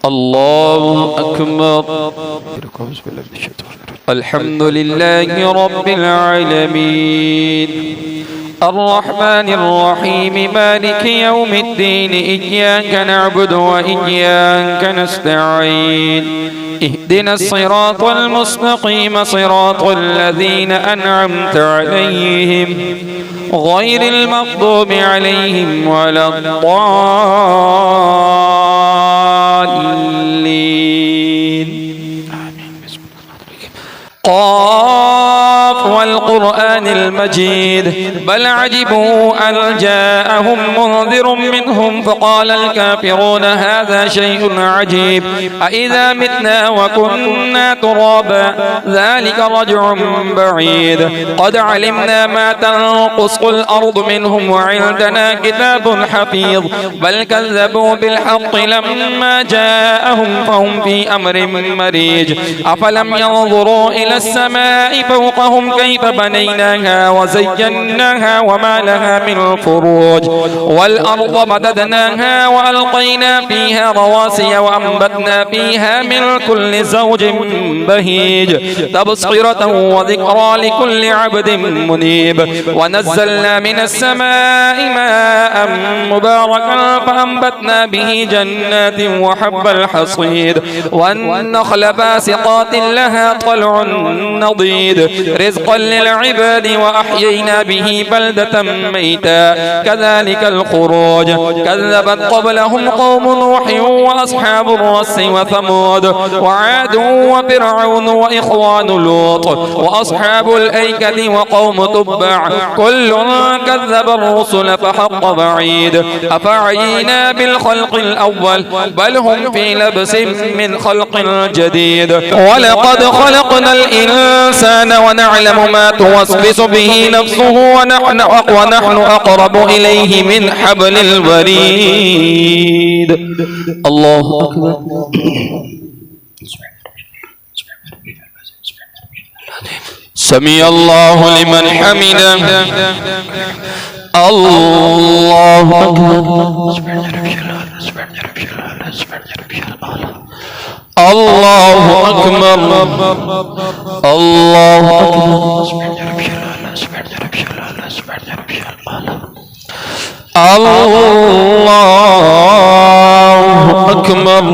الله أكبر. الحمد لله رب العالمين الرحمن الرحيم مالك يوم الدين إياك نعبد وإياك نستعين اهدنا الصراط المستقيم صراط الذين أنعمت عليهم غير المغضوب عليهم ولا الضالين. قاف والقرآن المجيد بل عجبوا أن جاءهم منذر منهم فقال الكافرون هذا شيء عجيب أإذا متنا وكنا ترابا ذلك رجع بعيد قد علمنا ما تنقص الأرض منهم وعندنا كتاب حفيظ بل كذبوا بالحق لما جاءهم فهم في أمر مريج أفلم ينظروا إلى السماء فوقهم كيف بنيناها وزيناها وما لها من فروج والأرض مددناها وألقينا فيها رواسي وأنبتنا فيها من كل زوج بهيج تبصرة وذكرى لكل عبد منيب ونزلنا من السماء ماء مباركا فأنبتنا به جنات وحب الحصيد والنخل باسقات لها طلع نضيد رزقا للعباد وأحيينا به بلدة ميتا كذلك الخروج كذبت قبلهم قوم نوح وأصحاب الرس وثمود وعاد وفرعون وإخوان لوط وأصحاب الأيكة وقوم تبع كل كذب الرسل فحق بعيد أفعينا بالخلق الأول بل هم في لبس من خلق جديد ولقد خلقنا الإنسان ونعلم ما توسوس به نفسه ونحن أقرب إليه من حبل الوريد. الله أكبر. سمع الله لمن حمده. الله أكبر. الله أكبر. الله أكبر. الله أكبر.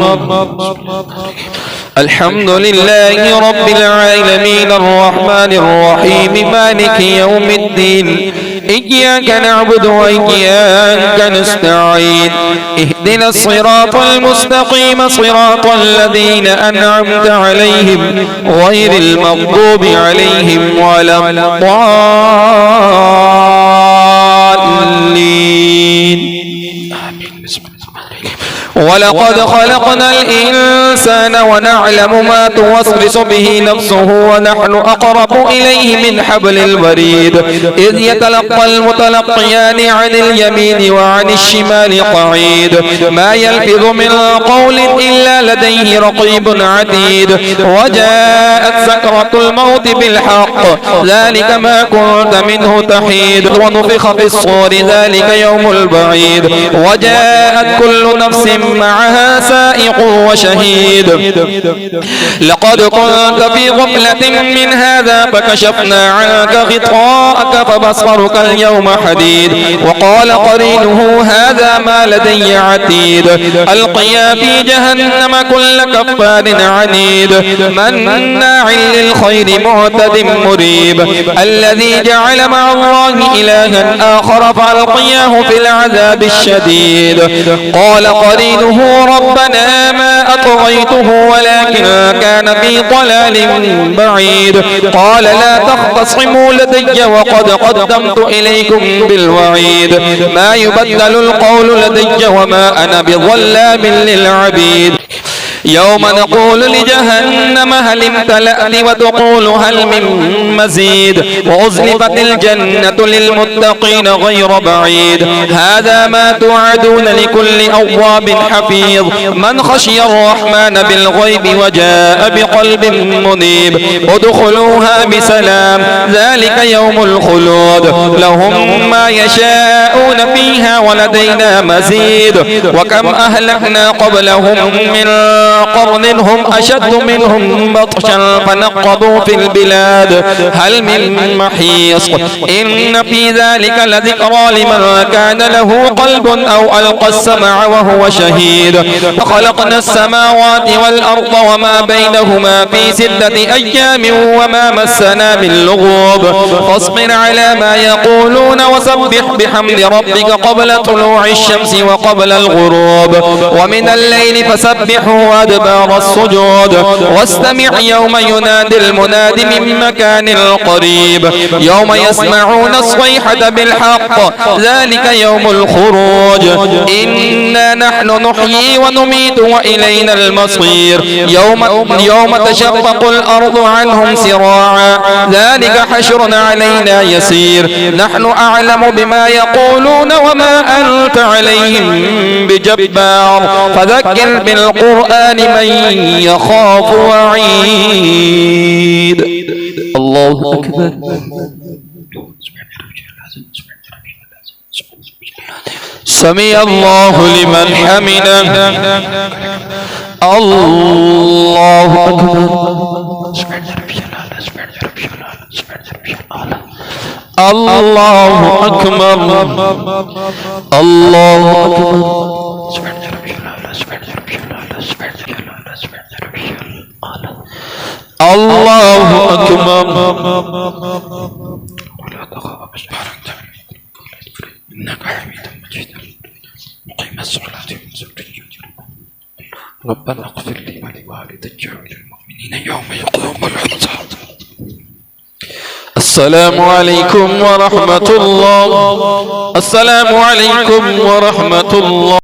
الحمد لله رب العالمين الرحمن الرحيم مالك يوم الدين إياك نعبد وإياك نستعين اهدنا الصراط المستقيم صراط الذين أنعمت عليهم غير المغضوب عليهم ولا الضالين. ولقد خلقنا الإنسان ونعلم ما توسوس به نفسه ونحن أقرب إليه من حبل الوريد إذ يتلقى المتلقيان عن اليمين وعن الشمال قعيد ما يلفظ من قول إلا لديه رقيب عتيد وجاءت سكرة الموت بالحق ذلك ما كنت منه تحيد ونفخ في الصور ذلك يوم البعيد وجاءت كل نفس معها سائق وشهيد لقد كنت في غفلة من هذا فكشفنا عنك غطاءك فبصرك اليوم حديد وقال قرينه هذا ما لدي عتيد ألقيا في جهنم كل كفار عنيد مناع للخير معتد مريب الذي جعل مع الله إلها آخر فألقياه في العذاب الشديد قال قرينه ربنا ما أطغيته ولكن كان في ضلال بعيد قال لا تختصموا لدي وقد قدمت إليكم بالوعيد ما يبدل القول لدي وما أنا بظلام للعبيد يوم نقول لجهنم هل امتلأت وتقول هل من مزيد وأزلفت الجنة للمتقين غير بعيد هذا ما توعدون لكل أواب حفيظ من خشي الرحمن بالغيب وجاء بقلب منيب ادخلوها بسلام ذلك يوم الخلود لهم ما يشاءون فيها ولدينا مزيد وكم أهلكنا قبلهم من قرن هم أشد منهم بطشا فنقبوا في البلاد هل من محيص إن في ذلك لذكرى لمن كان له قلب أو ألقى السمع وهو شهيد فخلقنا السماوات والأرض وما بينهما في 6 أيام وما مسنا من لغوب فاصبر على ما يقولون وسبح بحمد ربك قبل طلوع الشمس وقبل الغروب ومن الليل فسبحه وأدبار السجود واستمع يوم ينادي المناد من مكان قريب يوم يسمعون الصيحة بالحق ذلك يوم الخروج إنا نحن نحيي ونميت وإلينا المصير يوم تشقق الأرض عنهم سراعا ذلك حشر علينا يسير نحن أعلم بما يقولون وما أنت عليهم بجبار فذكر بالقرآن من يخاف وعيد الله أكبر سمع الله لمن حمده الله أكبر الله أكبر الله أكبر الله أكبر إنك حميد مجيد مقيم الصلاة ربنا اغفر لي ولوالدي وللمؤمنين يوم يقوم الحساب السلام عليكم ورحمة الله السلام عليكم ورحمة الله